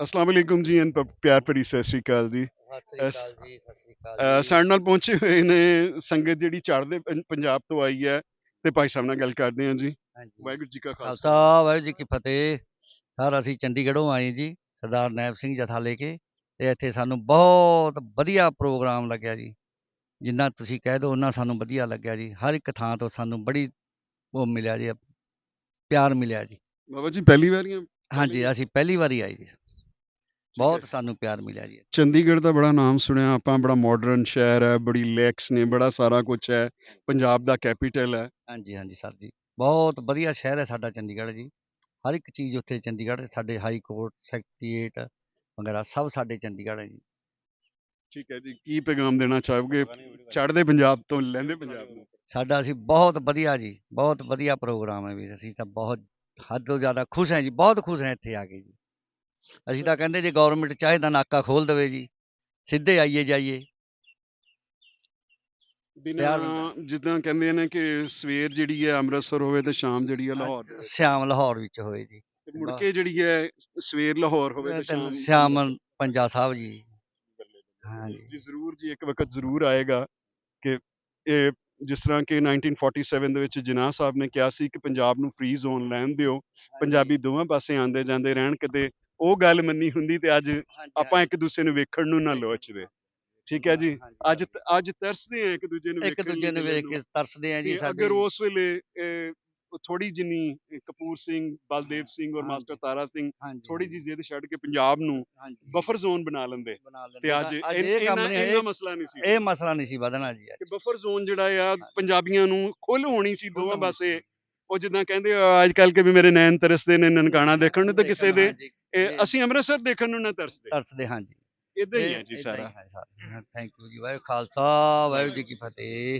ਅਸਲਾਮ ਵਾਲੇਕੁਮ ਜੀ ਐਨ ਪਿਆਰ ਭਰੀ ਸਤਿ ਸ੍ਰੀ ਅਕਾਲ ਜੀ। ਸਤਿ ਸ੍ਰੀ ਅਸ- ਅਕਾਲ ਜੀ, ਸਤਿ ਸ੍ਰੀ ਅਕਾਲ ਜੀ। ਸਾਡੇ ਨਾਲ ਪਹੁੰਚੇ ਹੋਏ ਨੇ ਸੰਗਤ ਜਿਹੜੀ ਚੜ੍ਹਦੇ ਪੰਜਾਬ ਤੋਂ ਆਈ ਹੈ, ਤੇ ਭਾਈ ਸਾਹਿਬ ਨਾਲ ਗੱਲ ਕਰਦੇ ਹਾਂ ਜੀ। ਹਾਂਜੀ, ਵਾਹਿਗੁਰੂ ਜੀ ਕਾ ਖਾਲਸਾ। ਖਾਲਸਾ ਵਾਹਿਗੁਰੂ ਜੀ ਕੀ ਫਤਿਹ। ਸਰ ਅਸੀਂ ਚੰਡੀਗੜ੍ਹੋਂ ਆਏ ਜੀ, ਸਰਦਾਰ ਨੈਬ ਸਿੰਘ ਜਥਾ ਲੈ ਕੇ, ਤੇ ਇੱਥੇ ਸਾਨੂੰ ਬਹੁਤ ਵਧੀਆ ਪ੍ਰੋਗਰਾਮ ਲੱਗਿਆ ਜੀ। ਜਿੰਨਾ ਤੁਸੀਂ ਕਹਿ ਦਿਓ ਉਹਨਾਂ ਸਾਨੂੰ ਵਧੀਆ ਲੱਗਿਆ ਜੀ। ਹਰ ਇੱਕ ਥਾਂ ਤੋਂ ਸਾਨੂੰ ਬੜੀ ਉਹ ਮਿਲਿਆ ਜੀ, ਪਿਆਰ ਮਿਲਿਆ ਜੀ। ਬਾਬਾ ਜੀ ਪਹਿਲੀ ਵਾਰੀਆਂ ਹਾਂਜੀ, ਅਸੀਂ ਪਹਿਲੀ ਵਾਰੀ ਆਏ ਜੀ। ਠੀਕ ਹੈ। ਬਹੁਤ ਸਾਨੂੰ ਪਿਆਰ ਮਿਲਿਆ ਜੀ। ਚੰਡੀਗੜ੍ਹ ਦਾ ਬੜਾ ਨਾਮ ਸੁਣਿਆ ਆਪਾਂ, ਬੜਾ ਮਾਡਰਨ ਸ਼ਹਿਰ ਹੈ, ਬੜੀ ਲੇਕਸ ਨੇ, ਬੜਾ ਸਾਰਾ ਕੁਝ ਹੈ, ਪੰਜਾਬ ਦਾ ਕੈਪੀਟਲ ਹੈ। ਹਾਂਜੀ ਹਾਂਜੀ ਸਰ ਜੀ, ਬਹੁਤ ਵਧੀਆ ਸ਼ਹਿਰ ਹੈ ਸਾਡਾ ਚੰਡੀਗੜ੍ਹ ਜੀ। ਹਰ ਇੱਕ ਚੀਜ਼ ਉੱਥੇ ਚੰਡੀਗੜ੍ਹ, ਸਾਡੇ ਹਾਈ ਕੋਰਟ, ਸੈਕਟਰੀਏਟ ਵਗੈਰਾ ਸਭ ਸਾਡੇ ਚੰਡੀਗੜ੍ਹ ਹੈ ਜੀ। ਠੀਕ ਹੈ ਜੀ, ਕੀ ਪੈਗਾਮ ਦੇਣਾ ਚਾਹੋਗੇ ਚੜ੍ਹਦੇ ਪੰਜਾਬ ਤੋਂ ਲਹਿੰਦੇ ਪੰਜਾਬ ਨੂੰ? ਸਾਡਾ ਅਸੀਂ ਬਹੁਤ ਵਧੀਆ ਜੀ, ਬਹੁਤ ਵਧੀਆ ਪ੍ਰੋਗਰਾਮ ਹੈ ਵੀਰ। ਅਸੀਂ ਤਾਂ ਬਹੁਤ ਹੱਦ ਤੋਂ ਜ਼ਿਆਦਾ ਖੁਸ਼ ਹਾਂ ਜੀ, ਬਹੁਤ ਖੁਸ਼ ਹਾਂ ਇੱਥੇ ਆ ਕੇ ਜੀ। ਅਸੀਂ ਤਾਂ ਕਹਿੰਦੇ ਜੇ ਗੌਰਮੈਂਟ ਚਾਹੇ ਤਾਂ ਨਾਕਾ ਖੋਲ ਦੇਵੇ ਜੀ, ਸਿੱਧੇ ਆਈਏ ਜਾਈਏ, ਪਿਆਰ ਮਿਲਦਾ। ਬਿਨਾਂ ਜਿੱਦਾਂ ਕਹਿੰਦੇ ਨੇ ਕਿ ਸਵੇਰ ਜਿਹੜੀ ਹੈ ਅੰਮ੍ਰਿਤਸਰ ਹੋਵੇ ਤੇ ਸ਼ਾਮ ਜਿਹੜੀ ਹੈ ਲਾਹੌਰ ਦੇ ਵਿੱਚ ਹੋਵੇ, ਸ਼ਾਮ ਲਾਹੌਰ ਵਿੱਚ ਹੋਏ ਜੀ। ਤੇ ਮੁੜ ਕੇ ਜਿਹੜੀ ਹੈ ਸਵੇਰ ਲਾਹੌਰ ਹੋਵੇ ਤੇ ਤੇ ਸ਼ਾਮ ਸ਼ਾਮ ਅੰਮ੍ਰਿਤਸਰ। ਪੰਜਾ ਸਾਹਿਬ ਜੀ। ਬੱਲੇ ਬੱਲੇ ਬੱਲੇ ਹਾਂਜੀ ਜੀ, ਜ਼ਰੂਰ ਜੀ, ਇੱਕ ਵਕਤ ਜ਼ਰੂਰ ਆਏਗਾ ਕਿ ਇਹ, ਜਿਸ ਤਰ੍ਹਾਂ ਕਿ 1947 ਦੇ ਵਿੱਚ ਜਿਨਾਹ ਸਾਹਿਬ ਨੇ ਕਿਹਾ ਸੀ ਕਿ ਪੰਜਾਬ ਨੂੰ ਫ੍ਰੀ ਜ਼ੋਨ ਲੈਣ ਦਿਓ, ਹਾਂਜੀ ਪੰਜਾਬੀ ਦੋਵਾਂ ਪਾਸੇ ਆਉਂਦੇ ਜਾਂਦੇ ਰਹਿਣ, ਕਿਤੇ ਉਹ ਗੱਲ ਮੰਨੀ ਹੁੰਦੀ ਤੇ ਅੱਜ ਹਾਂਜੀ ਆਪਾਂ ਹਾਂਜੀ ਇੱਕ ਦੂਸਰੇ ਨੂੰ ਵੇਖਣ ਨੂੰ ਨਾ ਵੇਖਣ ਨੂੰ ਲੋਚਦੇ। ਨਾ ਠੀਕ ਹੈ ਪਵੇ। ਜੀ। ਹਾਂਜੀ ਸਰ ਅੱਜ ਜੀ, ਅੱਜ ਤਰਸਦੇ ਆ ਇੱਕ ਦੂਜੇ ਨੂੰ ਇੱਕ ਵੇਖਣ ਦੂਜੇ ਨੂੰ, ਨੂੰ ਮਿਲਣ ਵੇਖ ਨੂੰ। ਕੇ ਤਰਸਦੇ ਆ ਜੀ ਤੇ ਸਾਡੇ। ਅਗਰ ਉਸ ਵੇਲੇ ਥੋੜੀ ਜਿੰਨੀ ਕਪੂਰ ਸਿੰਘ, ਬਲਦੇਵ ਸਿੰਘ ਔਰ ਮਾਸਟਰ ਹਾਂਜੀ ਤਾਰਾ ਸਿੰਘ ਹਾਂਜੀ ਥੋੜੀ ਜਿਹੀ ਹਾਂਜੀ ਜ਼ਿੱਦ ਛੱਡ ਕੇ ਪੰਜਾਬ ਨੂੰ ਹਾਂਜੀ ਬਫਰ ਜ਼ੋਨ ਬਣਾ ਲੈਂਦੇ, ਬਣਾ ਲੈਂਦੇ ਤੇ ਤਾਂ ਅੱਜ ਅੱਜ ਇਹ ਕੰਮ ਨਹੀਂ ਇੰਨਾ ਇਹ ਮਸਲਾ ਨਹੀਂ ਸੀ ਇਹ ਹੋਣਾ। ਮਸਲਾ ਨਹੀਂ ਸੀ ਵਧਣਾ ਜੀ ਕਿ ਅੱਜ। ਬਫਰ ਜ਼ੋਨ ਜਿਹੜਾ ਆ ਪੰਜਾਬੀਆਂ ਨੂੰ ਖੁੱਲ ਹੋਣੀ ਸੀ ਖੁੱਲ੍ਹ ਦੋਵਾਂ ਹੋਣੀ ਪਾਸੇ। ਸੀ। ਉਹ ਜਿੱਦਾਂ ਕਹਿੰਦੇ ਆ ਅੱਜ ਕੱਲ੍ਹ ਕੇ ਵੀ ਮੇਰੇ ਨੈਣ ਤਰਸਦੇ ਨੇ ਨਨਕਾਣਾ ਦੇਖਣ ਨੂੰ, ਤੇ ਦੇਖਣ ਕਿਸੇ ਨੂੰ ਦੇ ਹਾਂਜੀ ਜੀ, ਅਸੀਂ ਅੰਮ੍ਰਿਤਸਰ ਦੇਖਣ ਨੂੰ ਨਾ ਤਰਸਦੇ। ਤਰਸਦੇ ਹਾਂਜੀ। ਇਦਾਂ ਹੀ ਹੈ ਇਹ ਜੀ ਇਦਾਂ ਹੀ ਸਾਰਾ। ਹੈ ਸਰ। ਥੈਂਕ ਯੂ ਜੀ। ਵਾਹਿਗੁਰੂ ਖਾਲਸਾ ਵਾਹਿਗੁਰੂ ਜੀ ਕੀ ਫਤਿਹ।